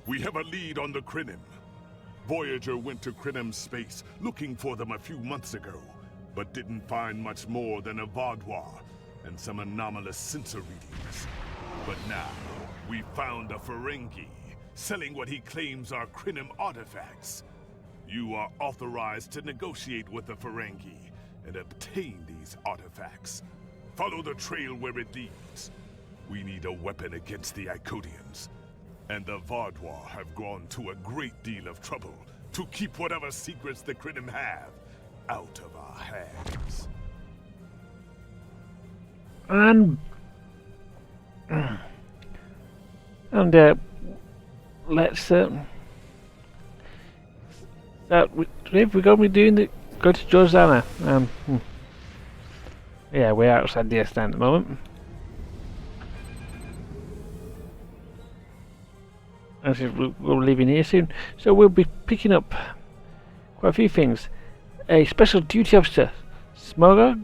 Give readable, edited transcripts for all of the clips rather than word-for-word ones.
We have a lead on the Krenim. Voyager went to Krenim's space looking for them a few months ago, but didn't find much more than a Vaudois and some anomalous sensor readings. But now, we found a Ferengi, selling what he claims are Krenim artifacts. You are authorized to negotiate with the Ferengi and obtain these artifacts. Follow the trail where it leads. We need a weapon against the Icodians. And the Vaudois have gone to a great deal of trouble to keep whatever secrets the Krenim have out of our hands. Let's so we're going to be doing the go to Jordana. Yeah, we're outside the stand at the moment. We're leaving here soon, so we'll be picking up quite a few things. A special duty officer, Smogok,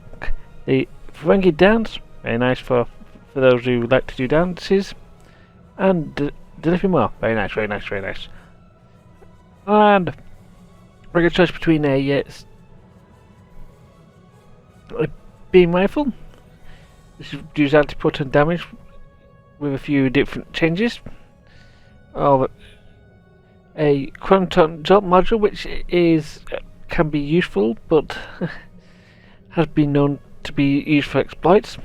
the Ferengi dance, very nice for those who like to do dances, and delivery more, very nice, very nice, very nice. And we're going to choice between a beam rifle. This reduces anti-proton damage with a few different changes. Of a quantum jolt module, which can be useful, but has been known to be used for exploits.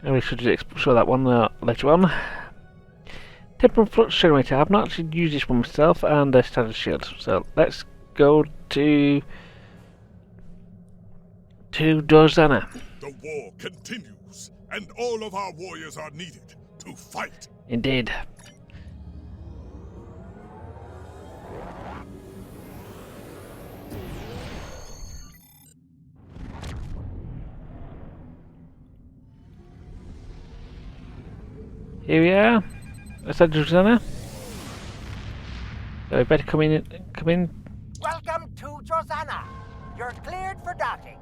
And we should explore that one later on. Temporal flux generator. I've not actually used this one myself, and a standard shield. So let's go to Dorzana. The war continues, and all of our warriors are needed to fight. Indeed. Here we are. What's that, Jordana? So we better come in. Welcome to Jordana. You're cleared for docking.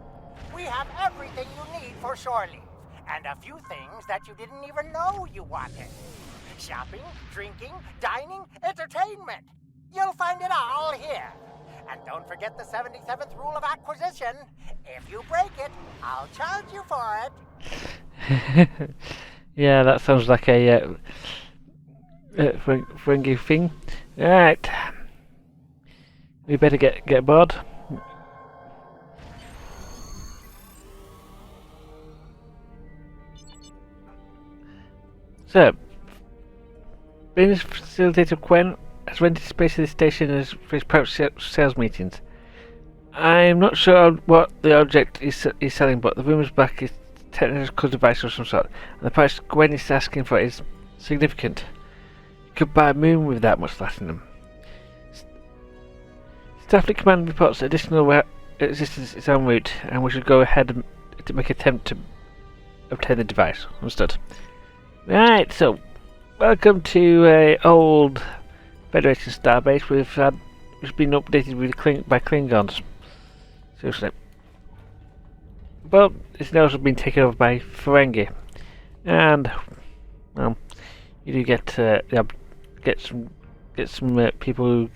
We have everything you need for shore leave, and a few things that you didn't even know you wanted. Shopping, drinking, dining, entertainment. You'll find it all here. And don't forget the 77th rule of acquisition. If you break it, I'll charge you for it. Yeah, that sounds like a Ferengi thing. Right. We better get aboard. So, business facilitator Qwen has rented space at the station for his private sales meetings. I'm not sure what the object is selling, but the rumours back is a technical device of some sort, and the price Qwen is asking for is significant. You could buy a moon with that much platinum. Starfleet Command reports additional existence is en route, and we should go ahead to make an attempt to obtain the device. Understood. Right, so welcome to a old Federation starbase which has been updated by Klingons. Seriously. But it's now also been taken over by Ferengi. And well, you do get some people who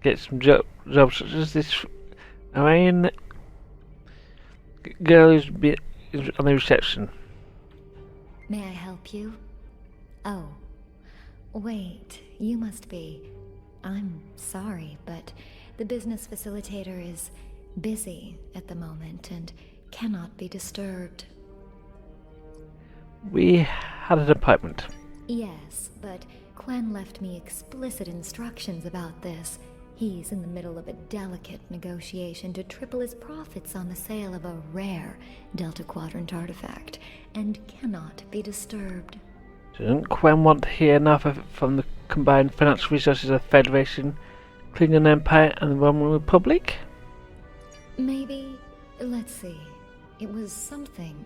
get some jobs such as this Iranian girl who's on the reception. May I help you? Oh, wait, you must be. I'm sorry, but the business facilitator is busy at the moment and cannot be disturbed. We had an appointment. Yes, but Qwen left me explicit instructions about this. He's in the middle of a delicate negotiation to triple his profits on the sale of a rare Delta Quadrant artifact, and cannot be disturbed. Doesn't Qwen want to hear enough from the combined financial resources of the Federation, Klingon Empire, and the Roman Republic? Maybe. Let's see. It was something.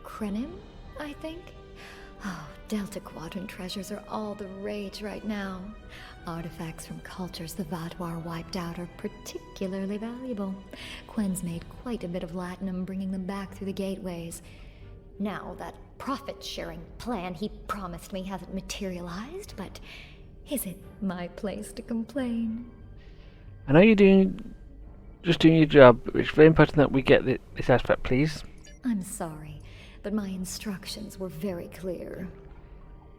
Krenim, I think? Oh, Delta Quadrant treasures are all the rage right now. Artifacts from cultures the Vaudois wiped out are particularly valuable. Qwen's made quite a bit of latinum bringing them back through the gateways. Now, that profit-sharing plan he promised me hasn't materialized, but Is it my place to complain? I know you're just doing your job, but it's very important that we get this artifact, please. I'm sorry, but my instructions were very clear.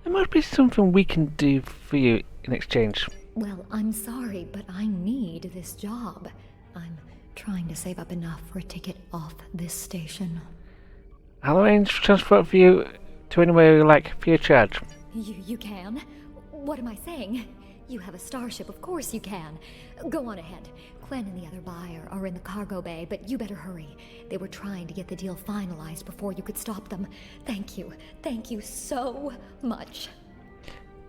There must be something we can do for you in exchange. Well, I'm sorry, but I need this job. I'm trying to save up enough for a ticket off this station. I'll arrange transport for you to anywhere you like, free of charge. You can? What am I saying? You have a starship, of course you can. Go on ahead. Qwen and the other buyer are in the cargo bay, but you better hurry. They were trying to get the deal finalized before you could stop them. Thank you. Thank you so much.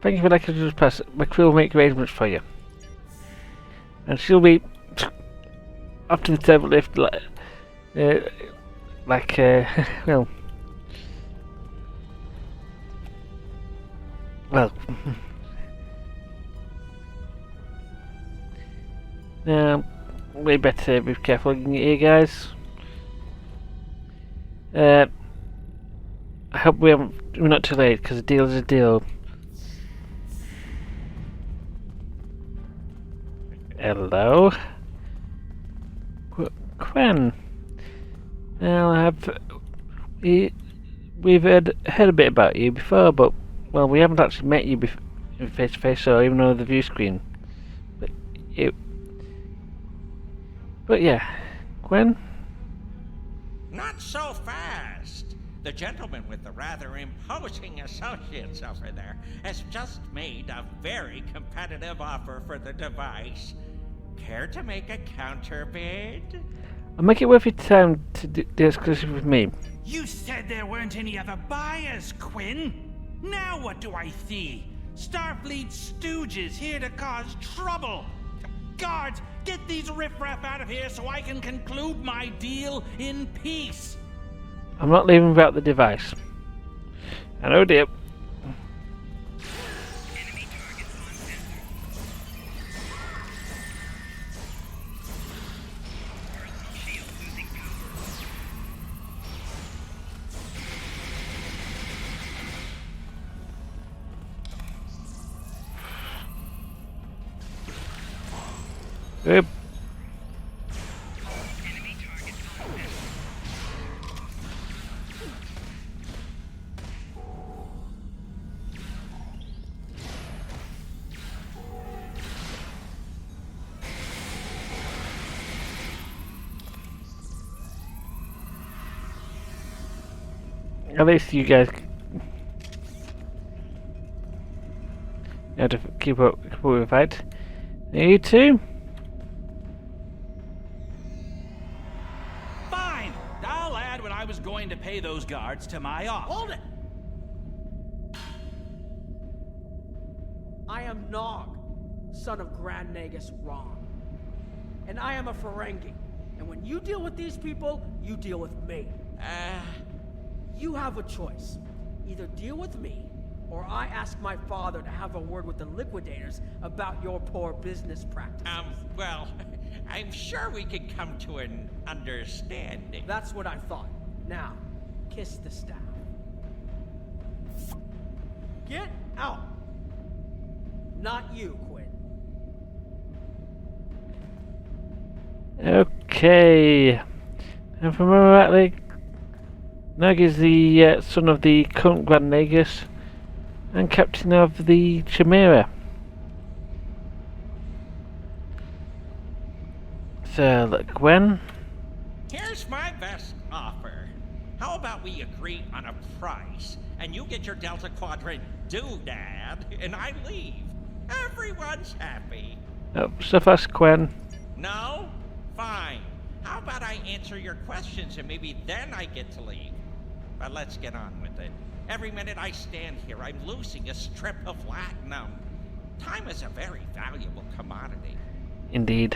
Thank you for letting us pass. My crew will make arrangements for you. And she'll be up to the table lift well... Well... Now, we better be careful here, guys. I hope we're not too late, because a deal is a deal. Hello? Qwen. Now, we've heard a bit about you before, but, well, we haven't actually met you face to face, or even over the view screen. But yeah, Qwen? Not so fast. The gentleman with the rather imposing associates over there has just made a very competitive offer for the device. Care to make a counterbid? I'll make it worth your time to do exclusive with me. You said there weren't any other buyers, Qwen. Now what do I see? Starfleet stooges here to cause trouble. Guards, get these riffraff out of here so I can conclude my deal in peace. I'm not leaving without the device. And oh dear. Enemy targets on center. Personal shield losing power. Yep. Enemy targets on center. At least you guys have to keep up with the fight. You too? Fine. I'll add when I was going to pay those guards to my offer. Hold it! I am Nog, son of Grand Nagus Ron. And I am a Ferengi. And when you deal with these people, you deal with me. You have a choice. Either deal with me, or I ask my father to have a word with the liquidators about your poor business practices. Well, I'm sure we could come to an understanding. That's what I thought. Now, kiss the staff. Get out! Not you, Qwen. Okay. And if I remember rightly, Nog is the son of the current Grand Nagus and captain of the Chimera. So, look, Qwen. Here's my best offer. How about we agree on a price, and you get your Delta Quadrant doodad, and I leave. Everyone's happy. Oh, so fast, Qwen. No? Fine. How about I answer your questions, and maybe then I get to leave? But let's get on with it. Every minute I stand here, I'm losing a strip of latinum. Time is a very valuable commodity. Indeed.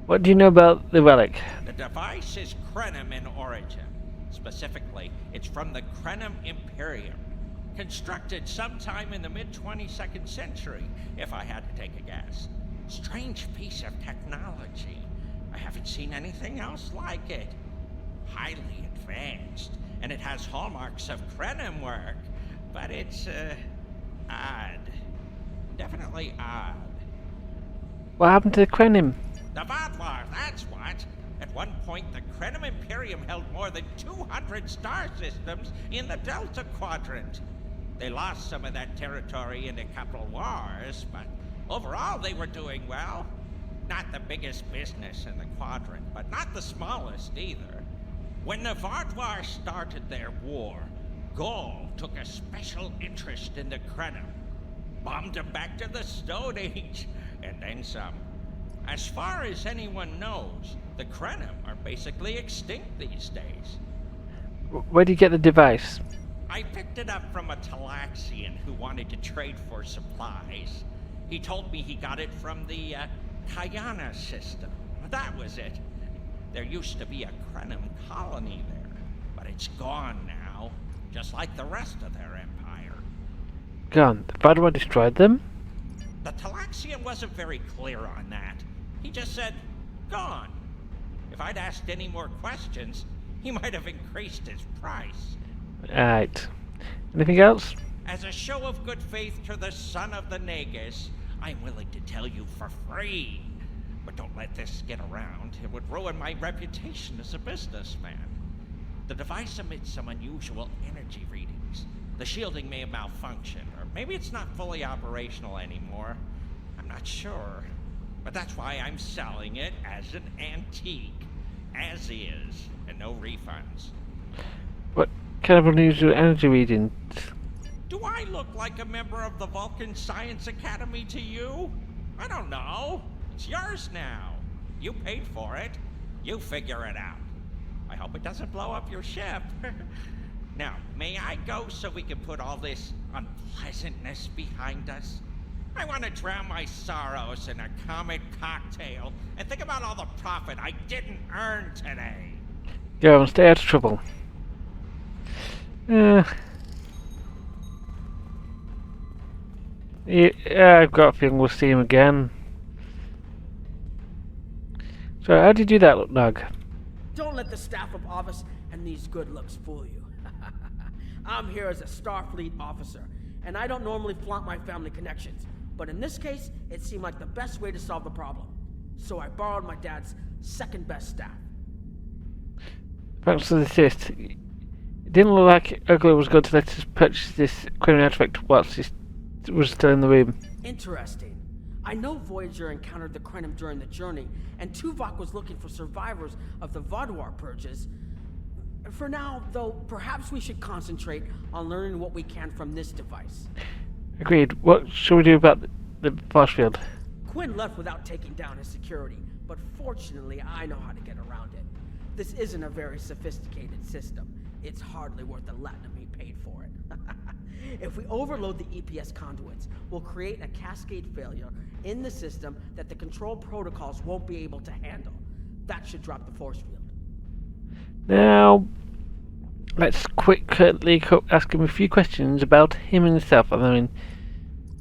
What do you know about the relic? The device is Krenim in origin. Specifically, it's from the Krenim Imperium. Constructed sometime in the mid-22nd century, if I had to take a guess. Strange piece of technology. I haven't seen anything else like it. Highly advanced, and it has hallmarks of Krenim work, but it's, odd. definitely odd. What happened to the Krenim? The Vodlar, that's what. At one point, the Krenim Imperium held more than 200 star systems in the Delta Quadrant. They lost some of that territory in a couple wars, but overall they were doing well. Not the biggest business in the quadrant, but not the smallest either. When the Vodlar started their war, Gaul took a special interest in the Krenim. Bombed them back to the Stone Age, and then some. As far as anyone knows, the Krenim are basically extinct these days. Where did you get the device? I picked it up from a Talaxian who wanted to trade for supplies. He told me he got it from the Kayana system. That was it. There used to be a Krenim colony there, but it's gone now, just like the rest of their empire. Gone. The Vodwa destroyed them? The Talaxian wasn't very clear on that. He just said, gone. If I'd asked any more questions, he might have increased his price. Right. Anything else? As a show of good faith to the son of the Nagus, I'm willing to tell you for free. But don't let this get around. It would ruin my reputation as a businessman. The device emits some unusual energy readings. The shielding may have malfunctioned, or maybe it's not fully operational anymore. I'm not sure. But that's why I'm selling it as an antique. As is, and no refunds. What kind of unusual energy readings? Do I look like a member of the Vulcan Science Academy to you? I don't know. It's yours now. You paid for it. You figure it out. I hope it doesn't blow up your ship. Now, may I go so we can put all this unpleasantness behind us? I want to drown my sorrows in a comet cocktail and think about all the profit I didn't earn today. Go and stay out of trouble. Yeah, I've got a feeling we'll see him again. So, how did you do that, Nog? Don't let the staff of office and these good looks fool you. I'm here as a Starfleet officer, and I don't normally flaunt my family connections. But in this case, it seemed like the best way to solve the problem. So I borrowed my dad's second best staff. Thanks for the assist. It didn't look like Ugly was going to let us purchase this Qwen artifact whilst he was still in the room. Interesting. I know Voyager encountered the Krenim during the journey, and Tuvok was looking for survivors of the Vodwar purges. For now, though, perhaps we should concentrate on learning what we can from this device. Agreed. What shall we do about the force field? Qwen left without taking down his security, but fortunately I know how to get around it. This isn't a very sophisticated system. It's hardly worth the latinum he paid for it. If we overload the EPS conduits, we'll create a cascade failure in the system that the control protocols won't be able to handle. That should drop the force field. Now, let's quickly ask him a few questions about him and himself. I mean,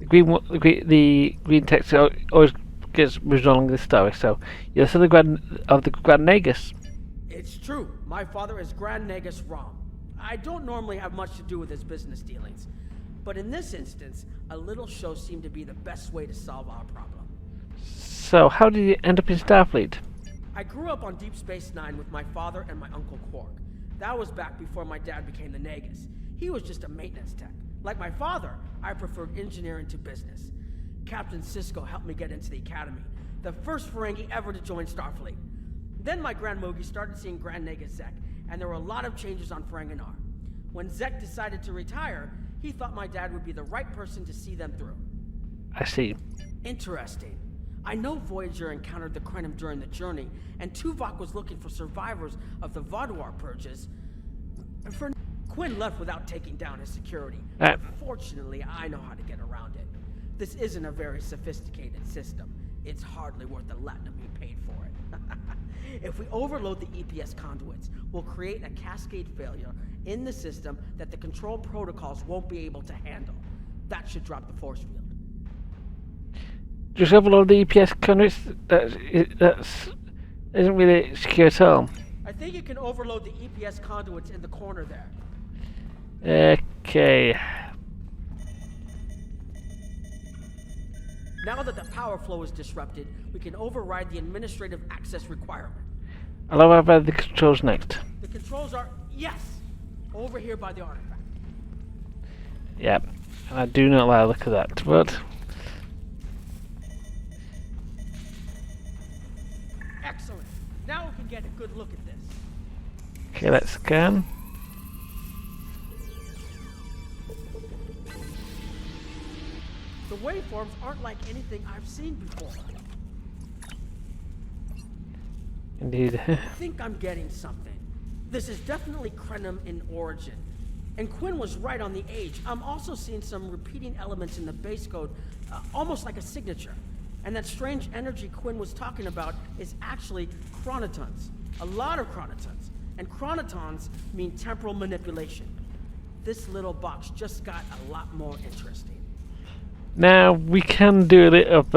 the green text always gets moved along the story. So, you're the son of the Grand Nagus. It's true. My father is Grand Nagus Rom. I don't normally have much to do with his business dealings, but in this instance, a little show seemed to be the best way to solve our problem. So, how did you end up in Starfleet? I grew up on Deep Space Nine with my father and my uncle Quark. That was back before my dad became the Nagus. He was just a maintenance tech. Like my father, I preferred engineering to business. Captain Sisko helped me get into the academy, the first Ferengi ever to join Starfleet. Then my Grand Mogi started seeing Grand Nagus Zek, and there were a lot of changes on Ferenginar. When Zek decided to retire, he thought my dad would be the right person to see them through. I see. Interesting. I know Voyager encountered the Krenim during the journey, and Tuvok was looking for survivors of the Vodwar purges. For Qwen left without taking down his security. Fortunately, I know how to get around it. This isn't a very sophisticated system. It's hardly worth the latinum he paid for it. If we overload the EPS conduits, we'll create a cascade failure in the system that the control protocols won't be able to handle. That should drop the force field. Just overload the EPS conduits? That isn't really secure at all. I think you can overload the EPS conduits in the corner there. Okay. Now that the power flow is disrupted, we can override the administrative access requirement. I'll override the controls next. The controls are, yes, over here by the artifact. Yep, and I do not like the look of that, but... Excellent. Now we can get a good look at this. Okay, let's scan. The waveforms aren't like anything I've seen before. Indeed. I think I'm getting something. This is definitely Krenim in origin. And Qwen was right on the age. I'm also seeing some repeating elements in the base code, almost like a signature. And that strange energy Qwen was talking about is actually chronotons. A lot of chronotons. And chronotons mean temporal manipulation. This little box just got a lot more interesting. Now we can do a little of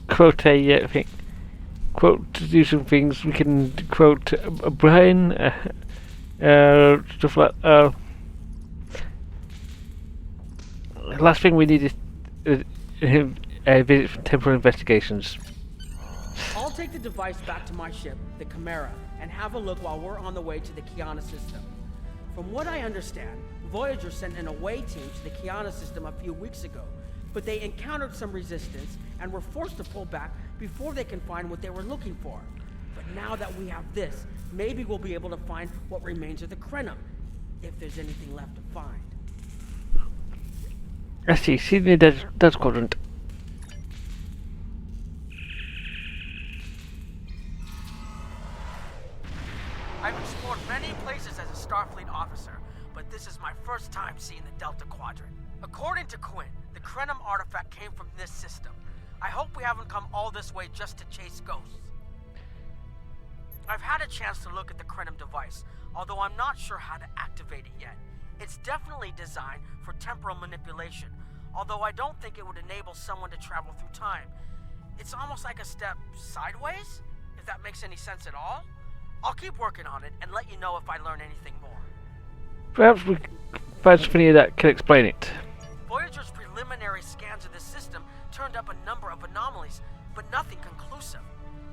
quote a thing. Quote to do some things. We can quote Brian, stuff like. Last thing we need is a visit for temporal investigations. I'll take the device back to my ship, the Chimera, and have a look while we're on the way to the Kiana system. From what I understand, Voyager sent an away team to the Kiana system a few weeks ago, but they encountered some resistance and were forced to pull back before they can find what they were looking for. But now that we have this, maybe we'll be able to find what remains of the Krenim, if there's anything left to find. I see the dead quadrant. I've explored many places as a Starfleet officer, but this is my first time seeing the Delta Quadrant. According to Qwen, the Krenim artifact came from this system. I hope we haven't come all this way just to chase ghosts. I've had a chance to look at the Krenim device, although I'm not sure how to activate it yet. It's definitely designed for temporal manipulation, although I don't think it would enable someone to travel through time. It's almost like a step sideways, if that makes any sense at all. I'll keep working on it and let you know if I learn anything more. Perhaps we can find something here that can explain it. Voyager's preliminary scans of this system turned up a number of anomalies, but nothing conclusive.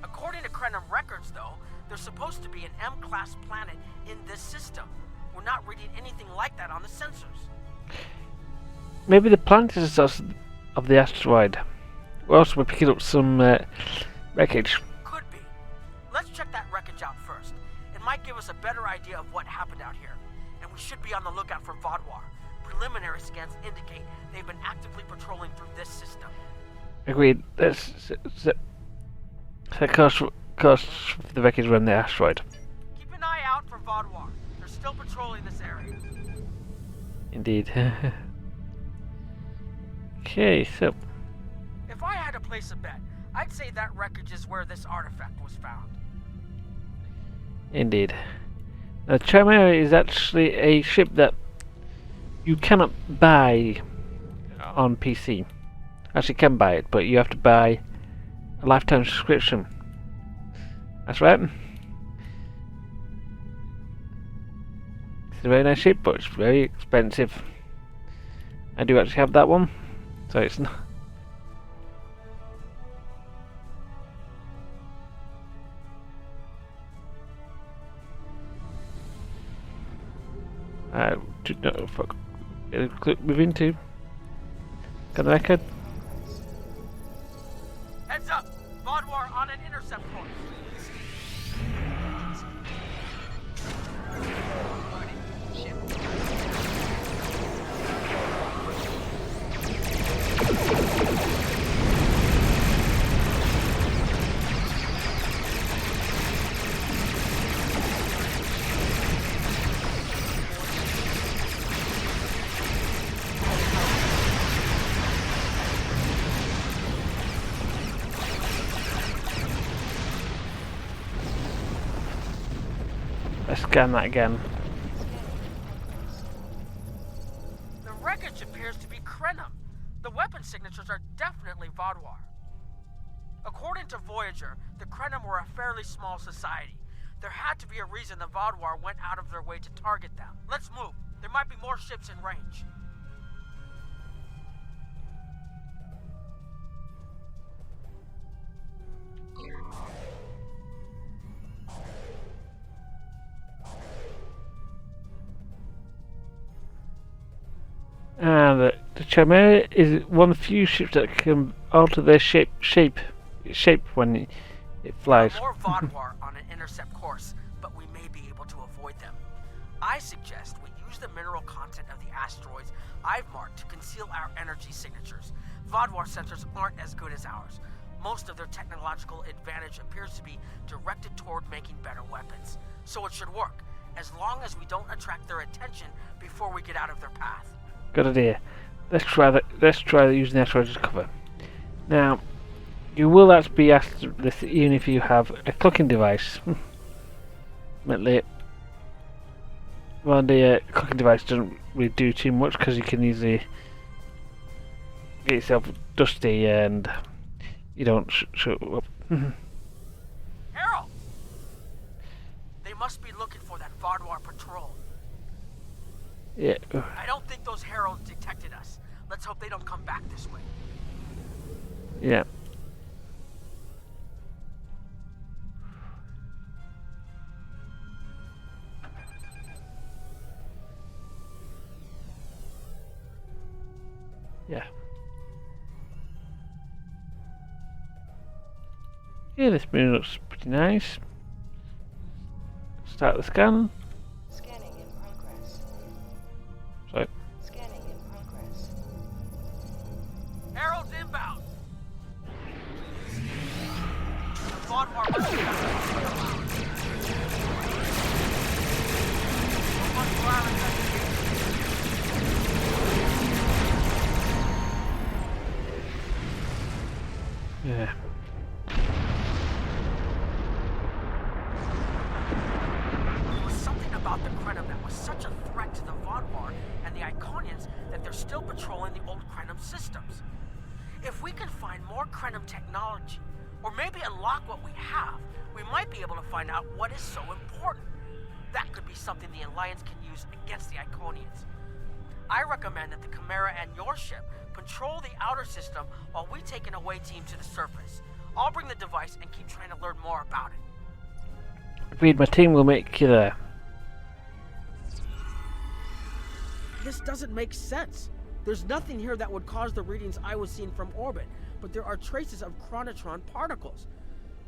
According to Krenim records, though, there's supposed to be an M-class planet in this system. We're not reading anything like that on the sensors. Maybe the planet is the source of the asteroid. We're also picking up some wreckage. Could be. Let's check that wreckage out first. It might give us a better idea of what happened out here. And we should be on the lookout for Vaadwaur. Preliminary scans indicate they've been actively patrolling through this system. Agreed. Let's set course for the wreckage around the asteroid. Keep an eye out for Vaadwaur. They're still patrolling this area. Indeed. Okay, so... If I had to place a bet, I'd say that wreckage is where this artifact was found. Indeed. The Chimera is actually a ship that you cannot buy on PC. Actually, you can buy it, but you have to buy a lifetime subscription. That's right. It's a very nice ship, but it's very expensive. I do actually have that one, so it's not. No, fuck. Move into. Got the record. Heads up! Vaadwaur on an intercept course. Let's scan that again. The wreckage appears to be Krenim. The weapon signatures are definitely Vaadwaur. According to Voyager, the Krenim were a fairly small society. There had to be a reason the Vaadwaur went out of their way to target them. Let's move. There might be more ships in range. And the Chimera is one of the few ships that can alter their shape when it flies. There are more Vodwar on an intercept course, but we may be able to avoid them. I suggest we use the mineral content of the asteroids I've marked to conceal our energy signatures. Vodwar sensors aren't as good as ours. Most of their technological advantage appears to be directed toward making better weapons. So it should work, as long as we don't attract their attention before we get out of their path. Good idea. Let's try that. Let's try using the asteroid as cover. Now, you will actually be asked this even if you have a clocking device. Admittedly, well, the clocking device doesn't really do too much because you can easily get yourself dusty and you don't show up. Harold! They must be looking for that Vodwar patrol. Yeah. I don't think those heralds detected us. Let's hope they don't come back this way. Yeah. Yeah. Yeah, this moon looks pretty nice. Start the scan. Scanning in progress. So, Scanning in progress. Herald's inbound! The Vodwar must be yeah. There was something about the Krenim that was such a threat to the Vodwar and the Iconians that they're still patrolling the old Krenim systems. If we can find more Krenim technology, or maybe unlock what we have, we might be able to find out what is so important. That could be something the Alliance can use against the Iconians. I recommend that the Chimera and your ship patrol the outer system while we take an away team to the surface. I'll bring the device and keep trying to learn more about it. Agreed, my team will make you there. This doesn't make sense. There's nothing here that would cause the readings I was seeing from orbit, but there are traces of chronotron particles.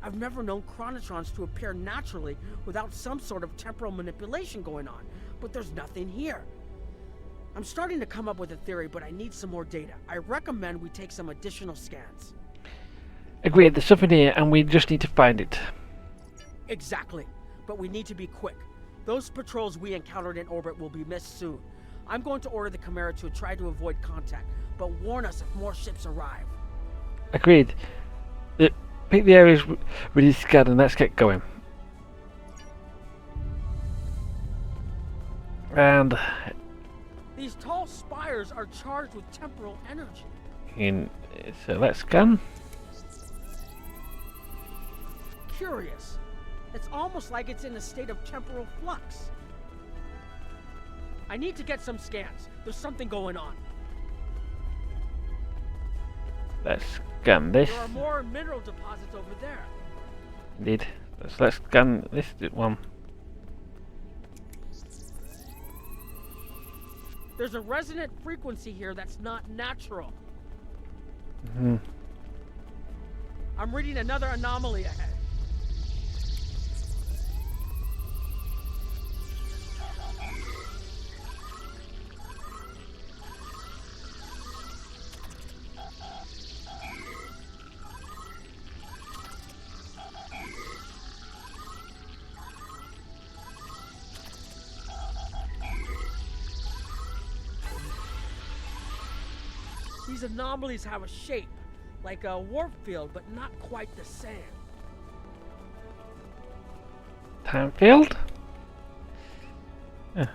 I've never known chronotrons to appear naturally without some sort of temporal manipulation going on, but there's nothing here. I'm starting to come up with a theory, but I need some more data. I recommend we take some additional scans. Agreed, there's something here and we just need to find it. Exactly, but we need to be quick. Those patrols we encountered in orbit will be missed soon. I'm going to order the Chimera to try to avoid contact, but warn us if more ships arrive. Agreed. Pick the areas really scared and let's get going. And These tall spires are charged with temporal energy. so let's scan. Curious. It's almost like it's in a state of temporal flux. I need to get some scans. There's something going on. Let's scan this. There are more mineral deposits over there. Indeed. Let's scan this one. There's a resonant frequency here that's not natural. Hmm. I'm reading another anomaly ahead. These anomalies have a shape, like a warp field, but not quite the same. Time field? Yeah.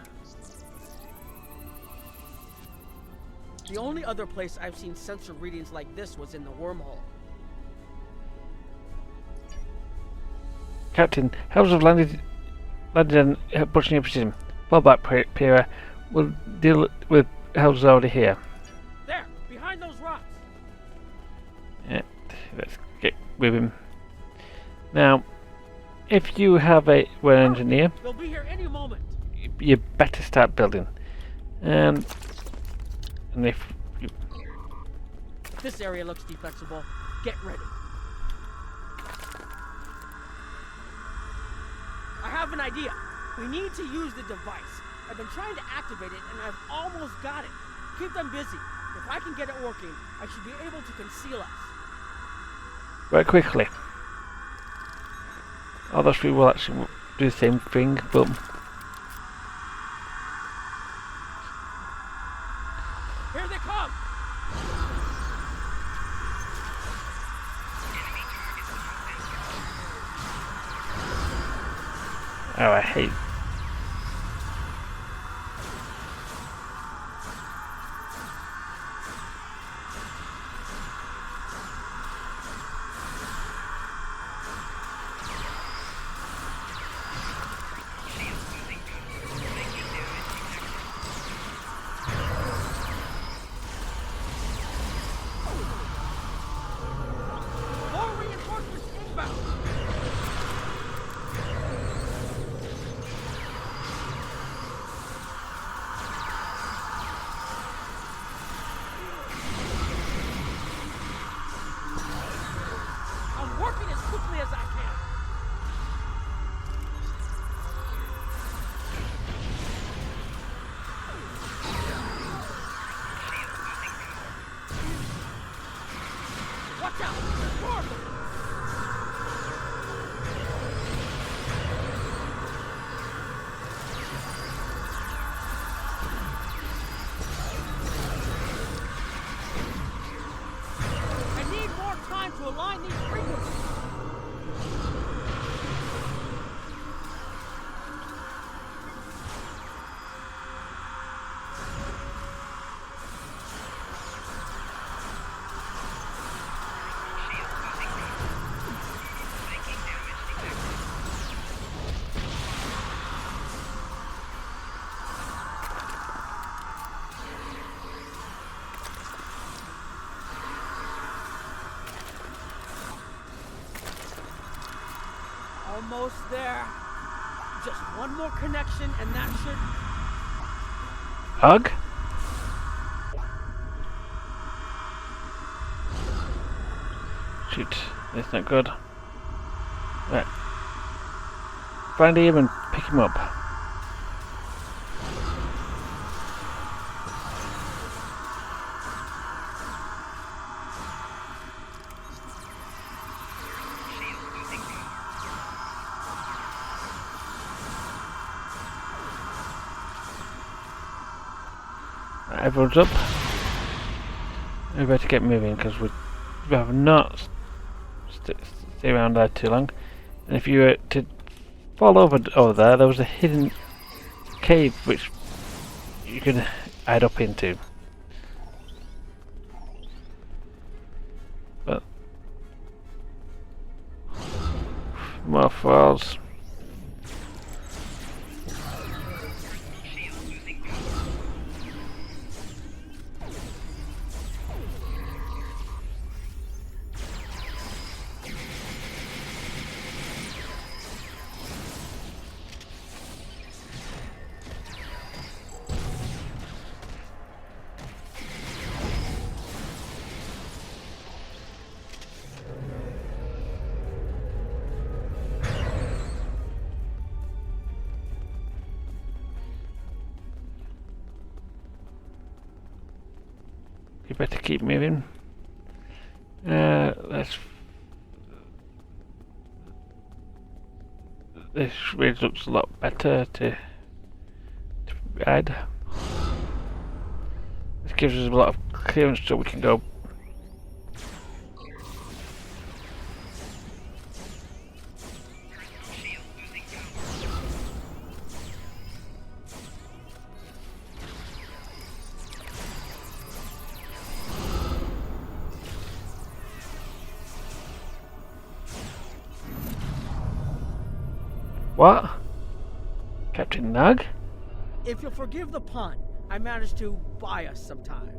The only other place I've seen sensor readings like this was in the wormhole. Captain, helps have landed and pushing your precision. Fall back, Pira. We'll deal with helps already here. There, behind those rocks. Yeah, let's get with him. Now, if you have an engineer, They'll be here any moment. you better start building. And And if you... This area looks defensible. Get ready. I have an idea. We need to use the device. I've been trying to activate it, and I've almost got it. Keep them busy. If I can get it working, I should be able to conceal us. Very quickly. Although we will actually do the same thing, but... Here they come! Oh, I hate... More reinforcements inbound! I'm working as quickly as I can. Watch out! There's more of them! I need more time to align these frequencies. Almost there. Just one more connection and that should... Hug? Shoot, that's not good. Right. Find him and pick him up. Everyone's up. We better get moving because we have not stay around there too long. And if you were to fall over there was a hidden cave which you could hide up into. But more falls. You better keep moving. This really looks a lot better to ride. This gives us a lot of clearance so we can go. What? Captain Nug? If you'll forgive the pun, I managed to buy us some time.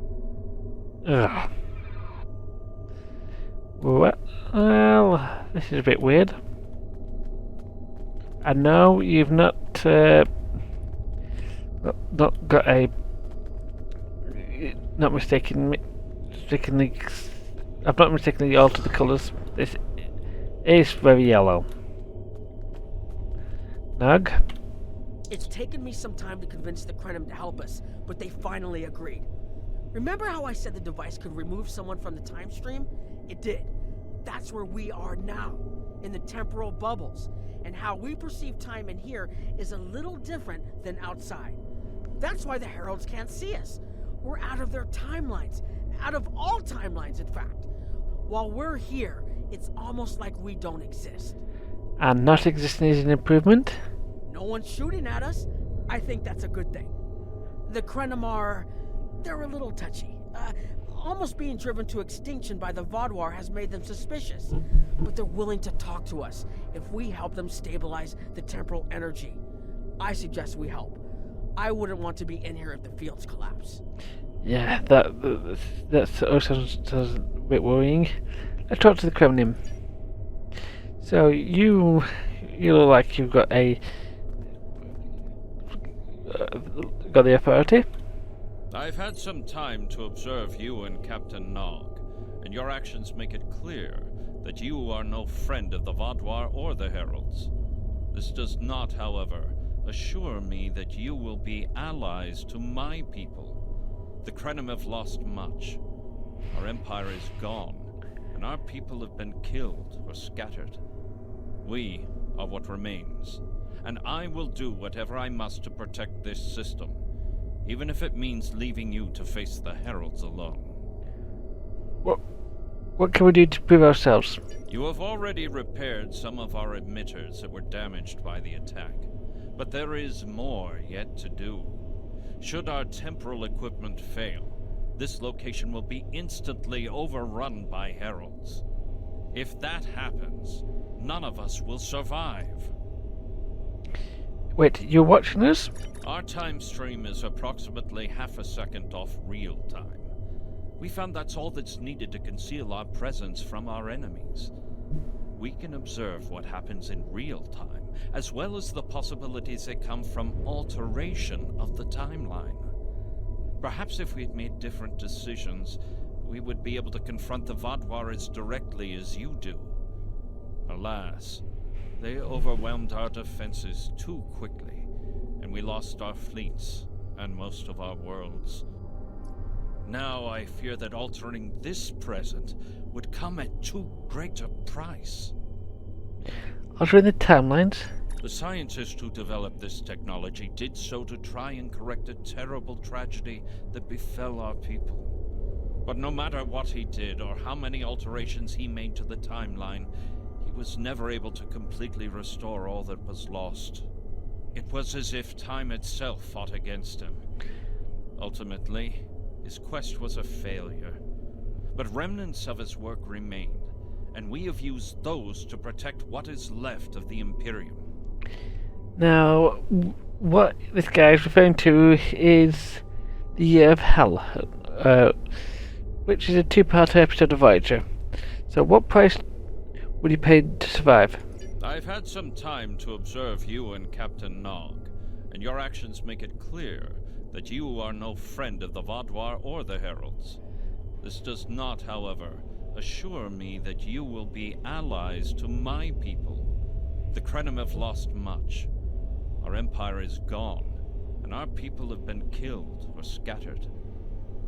Ugh. Well, this is a bit weird. I know you've not got a... not mistakenly, I've not mistakenly altered the colours. This is very yellow. Nog? It's taken me some time to convince the Krenim to help us, but they finally agreed. Remember how I said the device could remove someone from the time stream? It did. That's where we are now, in the temporal bubbles. And how we perceive time in here is a little different than outside. That's why the Heralds can't see us. We're out of their timelines. Out of all timelines, in fact. While we're here, it's almost like we don't exist. And not existing is an improvement? No one's shooting at us. I think that's a good thing. The Krenim are... they're a little touchy. Almost being driven to extinction by the Vaadwaur has made them suspicious. But they're willing to talk to us if we help them stabilize the temporal energy. I suggest we help. I wouldn't want to be in here if the fields collapse. Yeah, that also sounds a bit worrying. Let's talk to the Krenim. So you look like you've got the authority. I've had some time to observe you and Captain Nog, and your actions make it clear that you are no friend of the Vaadwaur or the Heralds. This does not, however, assure me that you will be allies to my people. The Krenim have lost much. Our empire is gone, and our people have been killed or scattered. We are what remains, and I will do whatever I must to protect this system, even if it means leaving you to face the Heralds alone. What can we do to prove ourselves? You have already repaired some of our emitters that were damaged by the attack, but there is more yet to do. Should our temporal equipment fail, this location will be instantly overrun by Heralds. If that happens, none of us will survive. Wait, you're watching us? Our time stream is approximately half a second off real time. We found that's all that's needed to conceal our presence from our enemies. We can observe what happens in real time, as well as the possibilities that come from alteration of the timeline. Perhaps if we'd made different decisions, we would be able to confront the Vaadwaur as directly as you do. Alas, they overwhelmed our defenses too quickly, and we lost our fleets and most of our worlds. Now I fear that altering this present would come at too great a price. Altering the timelines? The scientist who developed this technology did so to try and correct a terrible tragedy that befell our people. But no matter what he did or how many alterations he made to the timeline, he was never able to completely restore all that was lost. It was as if time itself fought against him. Ultimately, his quest was a failure. But remnants of his work remained, and we have used those to protect what is left of the Imperium. Now, what this guy is referring to is the Year of Hell, which is a two-part episode of Voyager. So what price would you pay to survive? I've had some time to observe you and Captain Nog, and your actions make it clear that you are no friend of the Vaadwaur or the Heralds. This does not, however, assure me that you will be allies to my people. The Krenim have lost much. Our empire is gone, and our people have been killed or scattered.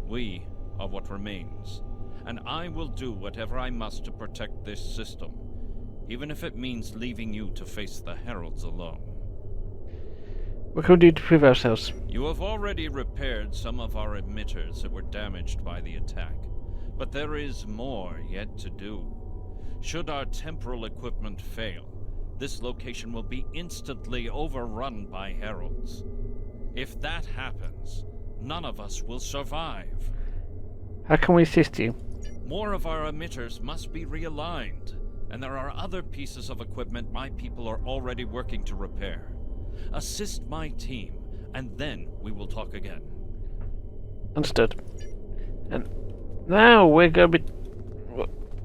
We are what remains, and I will do whatever I must to protect this system, even if it means leaving you to face the Heralds alone. What can we do to prove ourselves? You have already repaired some of our emitters that were damaged by the attack, but there is more yet to do. Should our temporal equipment fail, this location will be instantly overrun by Heralds. If that happens, none of us will survive. How can we assist you? More of our emitters must be realigned, and there are other pieces of equipment my people are already working to repair. Assist my team, and then we will talk again. Understood. And now we're going to be...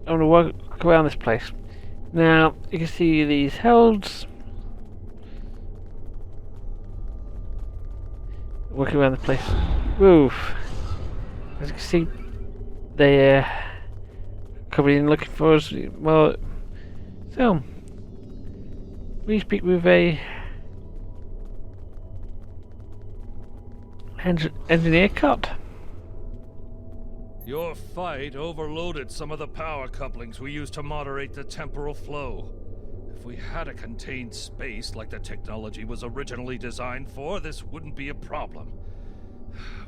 I'm going to walk around this place. Now, you can see these Heralds walking around the place. Woof. As you can see, they're coming in looking for us. Well, so we speak with a engineer Cot. Your fight overloaded some of the power couplings we used to moderate the temporal flow. If we had a contained space like the technology was originally designed for, this wouldn't be a problem.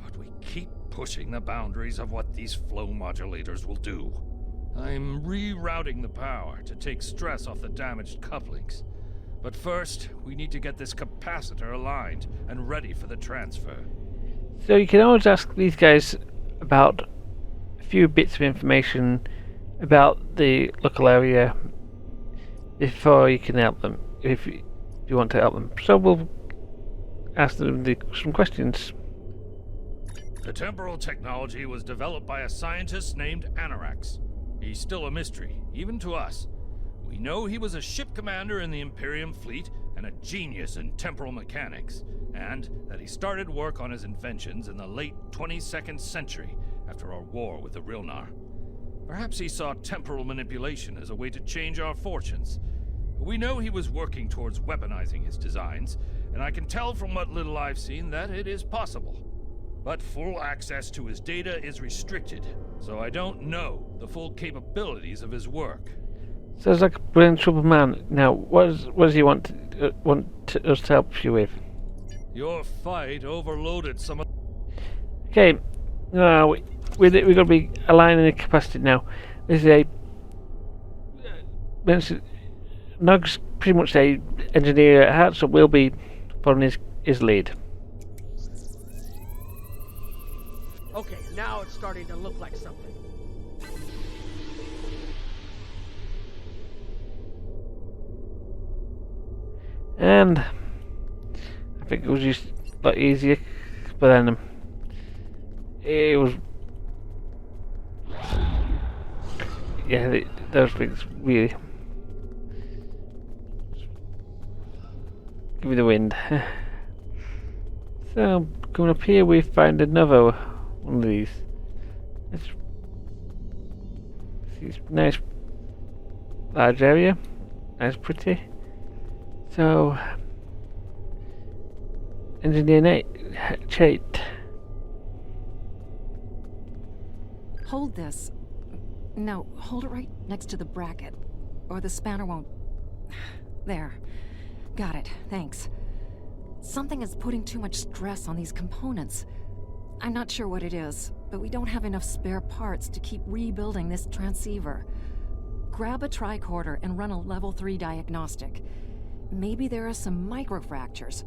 But we keep pushing the boundaries of what these flow modulators will do. I'm rerouting the power to take stress off the damaged couplings. But first, we need to get this capacitor aligned and ready for the transfer. So you can always ask these guys about a few bits of information about the local area before you can help them, if you want to help them. So we'll ask them some questions. The temporal technology was developed by a scientist named Anorax. He's still a mystery, even to us. We know he was a ship commander in the Imperium fleet and a genius in temporal mechanics, and that he started work on his inventions in the late 22nd century after our war with the Rilnar. Perhaps he saw temporal manipulation as a way to change our fortunes. We know he was working towards weaponizing his designs, and I can tell from what little I've seen that it is possible. But full access to his data is restricted, so I don't know the full capabilities of his work. Sounds like a brilliant troubled man. Now, what does he want us to help you with? Your fight overloaded some of... Okay, now we're going to be aligning the capacity now. This is a... Nug's pretty much a engineer at heart, so we'll be following his lead. Okay, now it's starting to look like something. And I think it was just a lot easier, but then it was, yeah, those things really give me the wind. So coming up here, we find another one of these. It's nice large area, nice pretty. So, Engineer Chait. Hold this. No, hold it right next to the bracket, or the spanner won't... There. Got it, thanks. Something is putting too much stress on these components. I'm not sure what it is, but we don't have enough spare parts to keep rebuilding this transceiver. Grab a tricorder and run a level 3 diagnostic. Maybe there are some microfractures.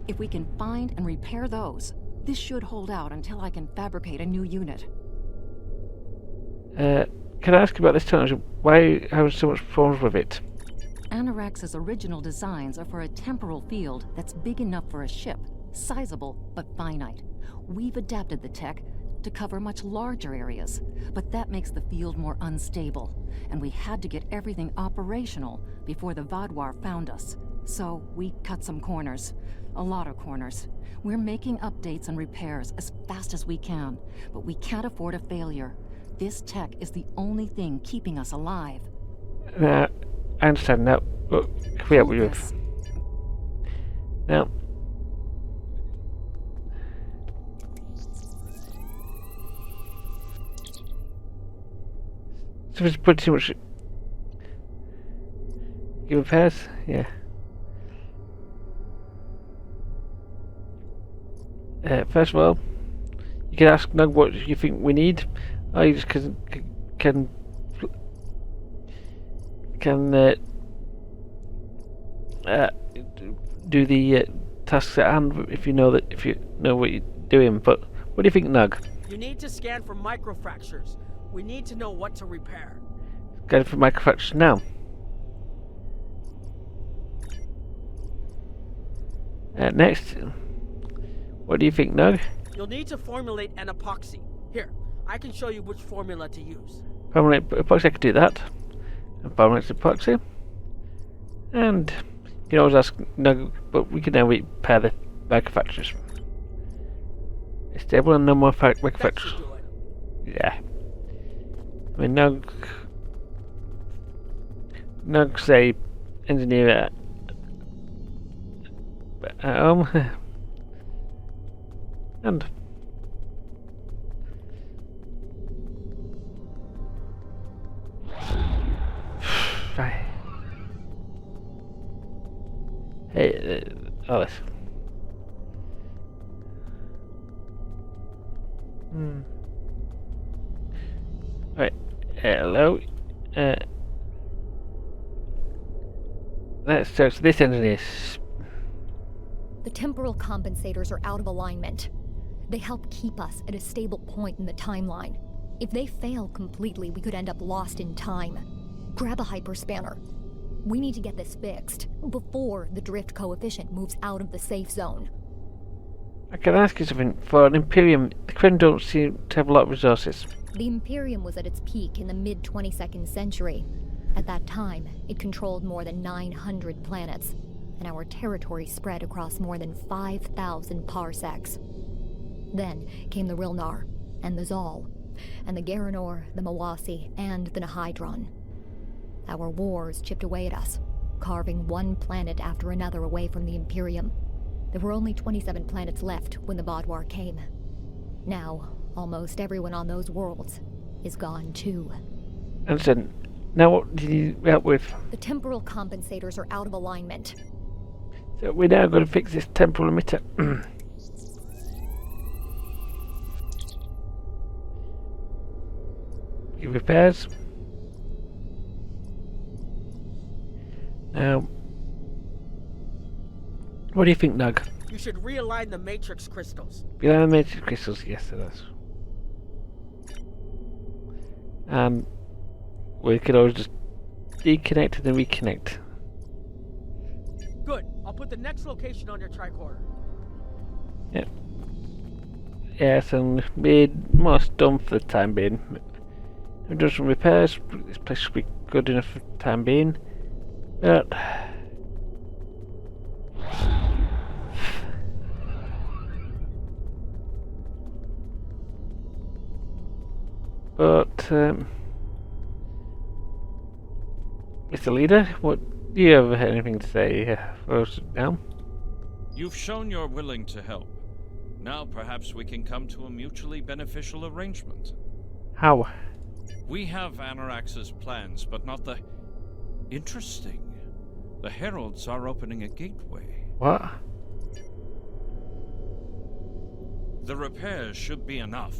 If we can find and repair those, this should hold out until I can fabricate a new unit. Can I ask you about this technology? Why have so much problems with it? Anorax's original designs are for a temporal field that's big enough for a ship, sizable but finite. We've adapted the tech to cover much larger areas, but that makes the field more unstable, and we had to get everything operational before the Vaadwaur found us. So we cut some corners. A lot of corners. We're making updates and repairs as fast as we can, but we can't afford a failure. This tech is the only thing keeping us alive. I understand now. Can we help you with? Now, so it's pretty much. Give a pass? Yeah. First of all, you can ask Nug what you think we need. Or you just can do the tasks at hand if you know what you're doing. But what do you think, Nug? You need to scan for microfractures. We need to know what to repair. Scan for microfractures now. Next, what do you think, Nug? You'll need to formulate an epoxy. Here, I can show you which formula to use. Permanent epoxy, I could do that. And permanent epoxy. And you can always ask Nug, but we can now repair the microfractures. It's stable and no more microfractures. Yeah. I mean, Nug's a engineer at home. And right. Hey, Alice. Right. Hello. Let's search this engineer. The temporal compensators are out of alignment. They help keep us at a stable point in the timeline. If they fail completely, we could end up lost in time. Grab a hyperspanner. We need to get this fixed before the drift coefficient moves out of the safe zone. I can ask you something. For an Imperium, the Qwen don't seem to have a lot of resources. The Imperium was at its peak in the mid-22nd century. At that time, it controlled more than 900 planets, and our territory spread across more than 5,000 parsecs. Then came the Rilnar, and the Zal, and the Garanor, the Mawasi, and the Nihydron. Our wars chipped away at us, carving one planet after another away from the Imperium. There were only 27 planets left when the Vaadwaur came. Now, almost everyone on those worlds is gone too. Understand. Now what do you help with? The temporal compensators are out of alignment. So we're now going to fix this temporal emitter. Repairs. Now, what do you think, Nug? You should realign the matrix crystals. Behind the matrix crystals, yes it does. And we could always just deconnect and then reconnect. Good. I'll put the next location on your tricorder. Yep. Yes, and we're almost done for the time being. We've done some repairs. This place should be good enough for the time being. But Mr. Leader, what do you have anything to say for us now? You've shown you're willing to help. Now perhaps we can come to a mutually beneficial arrangement. How? We have Anorax's plans, but not the... Interesting. The Heralds are opening a gateway. What? The repairs should be enough.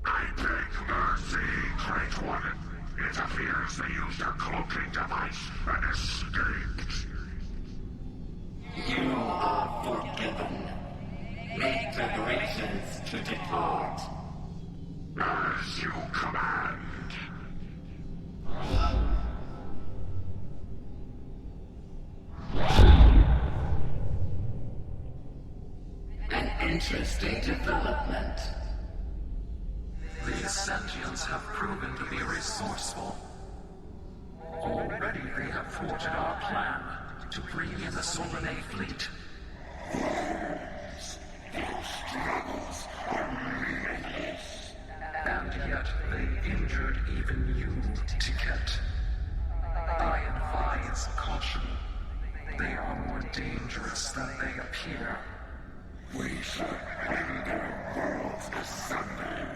I beg mercy, Great One. It appears they used a cloaking device and escaped. You are forgiven. Make preparations to depart. As you command. An interesting development. These sentients have proven to be resourceful. Already they have thwarted our plan to bring in the Solanae fleet. Their struggles are limitless. And yet they injured even you, Ticket. I advise caution. They are more dangerous than they appear. We should render worlds asunder.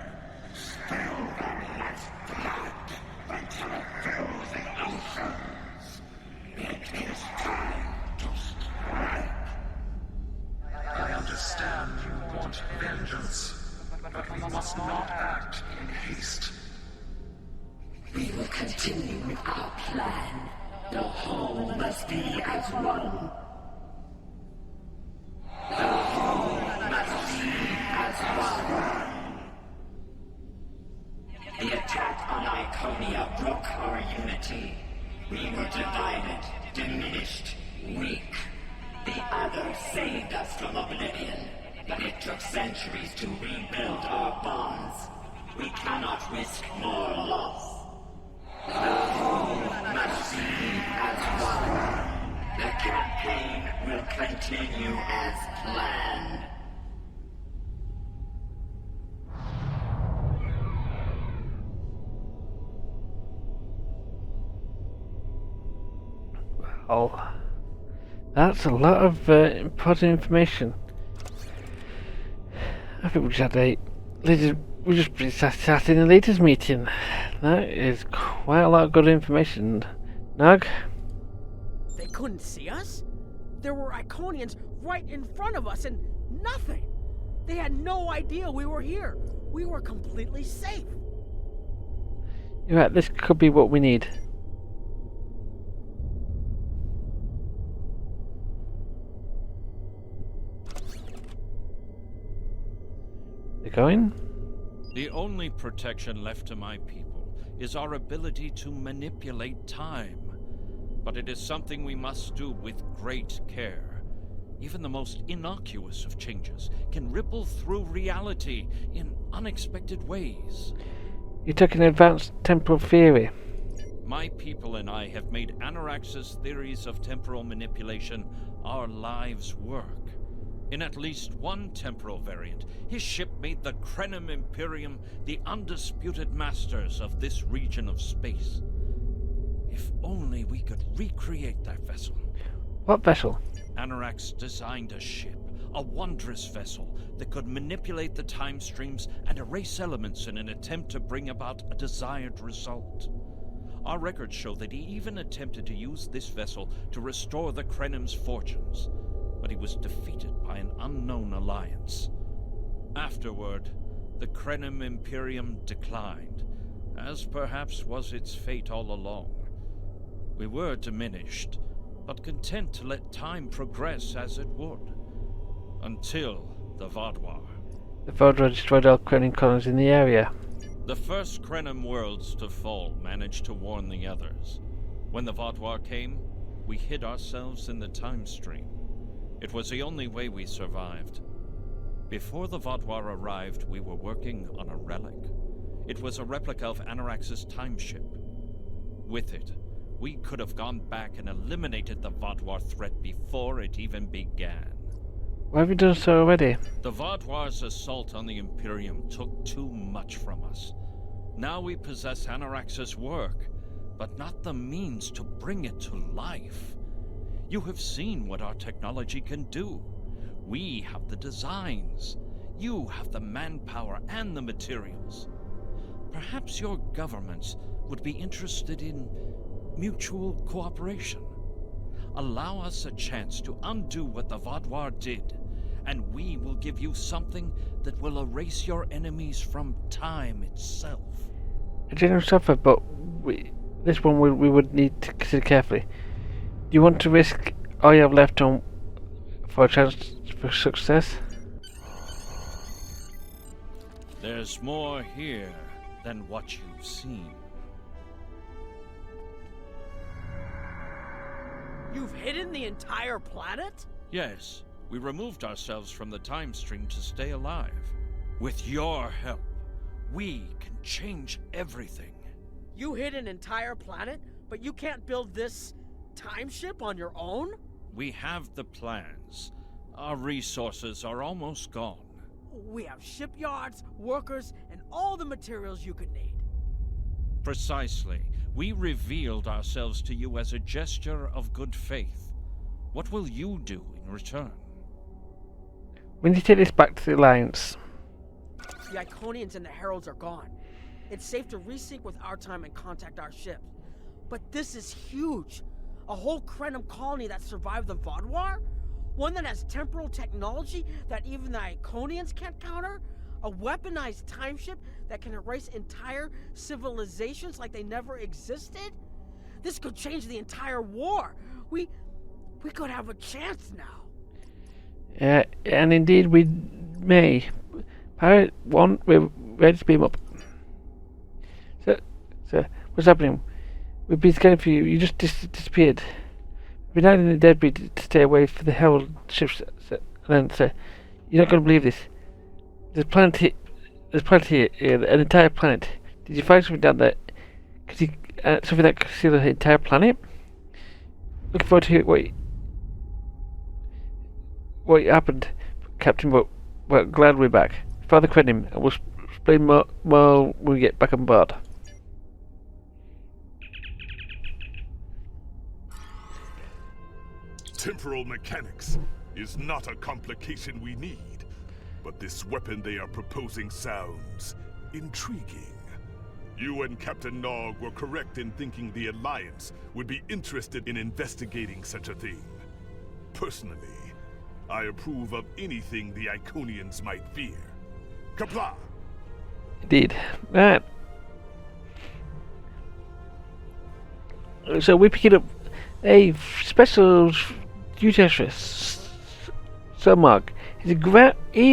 Spill them with blood until it fills the oceans. It is time to strike. I understand you want vengeance, but we must not act in haste. We will continue with our plan. The whole must be as one. The whole must be as one. The attack on Iconia broke our unity. We were divided, diminished, weak. The others saved us from oblivion, but it took centuries to rebuild our bonds. We cannot risk more loss. The whole must be as one. The campaign will continue as planned. Oh, that's a lot of important information. I think we just had a leaders. We just sat in a leaders meeting. That is quite a lot of good information. Nog? They couldn't see us? There were Iconians right in front of us and nothing. They had no idea we were here. We were completely safe. You're right, this could be what we need. They're going? The only protection left to my people is our ability to manipulate time. But it is something we must do with great care. Even the most innocuous of changes can ripple through reality in unexpected ways. You took an advanced temporal theory. My people and I have made Anorax's theories of temporal manipulation our lives' work. In at least one temporal variant, his ship made the Krenim Imperium the undisputed masters of this region of space. If only we could recreate that vessel. What vessel? Anorax designed a ship, a wondrous vessel that could manipulate the time streams and erase elements in an attempt to bring about a desired result. Our records show that he even attempted to use this vessel to restore the Krenim's fortunes, but he was defeated by an unknown alliance. Afterward, the Krenim Imperium declined, as perhaps was its fate all along. We were diminished, but content to let time progress as it would. Until the Vaadwaur. The Vaadwaur destroyed all Krenim colonies in the area. The first Krenim worlds to fall managed to warn the others. When the Vaadwaur came, we hid ourselves in the time stream. It was the only way we survived. Before the Vaadwaur arrived, we were working on a relic. It was a replica of Anorax's time ship. With it, we could have gone back and eliminated the Vaadwaur threat before it even began. Why have you done so already? The Vaadwaur's assault on the Imperium took too much from us. Now we possess Anorax's work, but not the means to bring it to life. You have seen what our technology can do. We have the designs. You have the manpower and the materials. Perhaps your governments would be interested in mutual cooperation. Allow us a chance to undo what the Vaadwaur did, and we will give you something that will erase your enemies from time itself. A generous offer, but this one we would need to consider carefully. Do you want to risk all you have left on for a chance for success? There's more here than what you've seen. You've hidden the entire planet? Yes, we removed ourselves from the time stream to stay alive. With your help, we can change everything. You hid an entire planet, but you can't build this time ship on your own? We have the plans. Our resources are almost gone. We have shipyards, workers, and all the materials you could need. Precisely. We revealed ourselves to you as a gesture of good faith. What will you do in return? We need to take this back to the Alliance. The Iconians and the Heralds are gone. It's safe to resync with our time and contact our ships. But this is huge. A whole Krenim colony that survived the Vaadwaur? One that has temporal technology that even the Iconians can't counter? A weaponized time ship that can erase entire civilizations like they never existed? This could change the entire war. We could have a chance now. And indeed we may. Pirate 1, we're ready to beam up. So, what's happening? We've been scanning for you. You just disappeared. We've been hiding in the debris to stay away from the Herald ships. And then, you're not going to believe this. There's a planet here, an entire planet. Did you find something down there? Something that could see the entire planet? Looking forward to hearing what happened, Captain, but we're glad we're back. Father Krenim, and we'll explain more when we get back on board. Temporal mechanics is not a complication we need, but this weapon they are proposing sounds intriguing. You and Captain Nog were correct in thinking the Alliance would be interested in investigating such a thing. Personally, I approve of anything the Iconians might fear. Kapla! Indeed. Right. So we're picking up a special Uterus. So Mark, he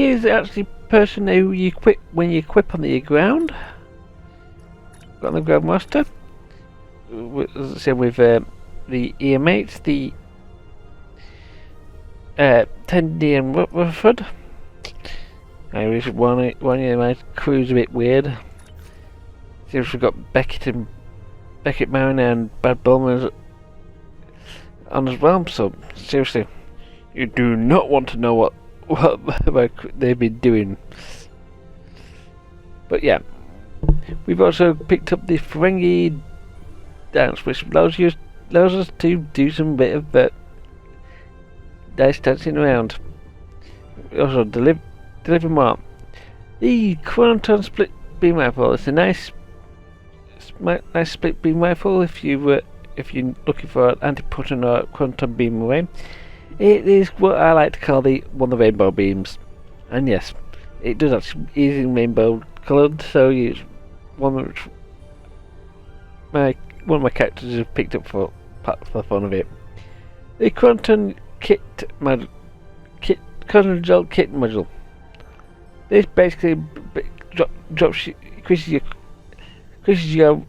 is actually a person who you equip when you equip on the ground. Got on the Ground Master. Same with the EM8, the 10D and Rutherford. I wish one of my crew's a bit weird. Seems we've got Beckett Marin and Brad Bowman on as well, so seriously, you do not want to know what they've been doing. But yeah, we've also picked up the Ferengi dance, which allows us to do some bit of dice dancing around. Also deliver more. The Quantum Split Beam Rifle is a nice split beam rifle if you're looking for an anti-proton or quantum beam array. It is what I like to call one of the rainbow beams, and yes, it does actually is in rainbow coloured. So it's one of my characters have picked up for the fun of it. The Quantum Quantum Jolt Kit module. This basically drops your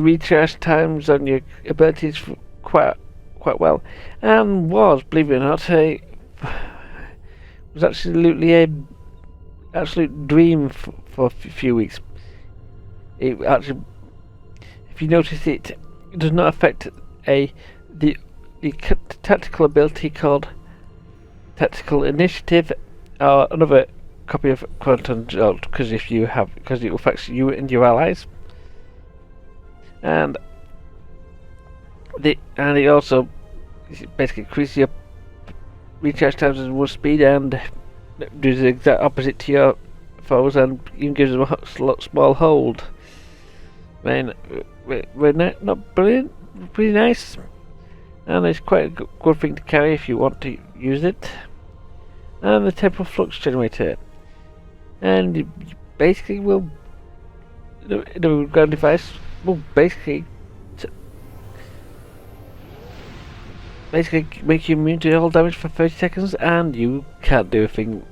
recharge times on your abilities quite well, and believe it or not, was absolutely an absolute dream for a few weeks. It actually, if you notice, it does not affect the tactical ability called Tactical Initiative or another copy of Quantum Jolt, because it affects you and your allies, and it also basically increases your recharge times at 1 speed and does the exact opposite to your foes, and even gives them a small hold. Man, we're not brilliant, pretty nice, and it's quite a good thing to carry if you want to use it. And the temporal flux generator, and you basically will the ground device will basically make you immune to all damage for 30 seconds, and you can't do a thing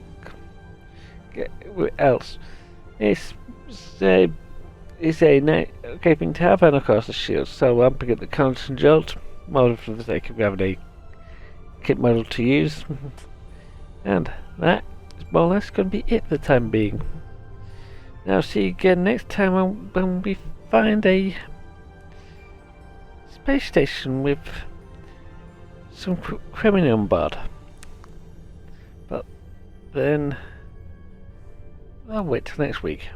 else. It's a okay thing to have, and of course the shield. So I'm picking the Quantum Jolt model for the sake of having a kit model to use. And that is more or less going to be it for the time being. Now see you again next time when we find a space station with some criminal on board. But then I'll wait till next week.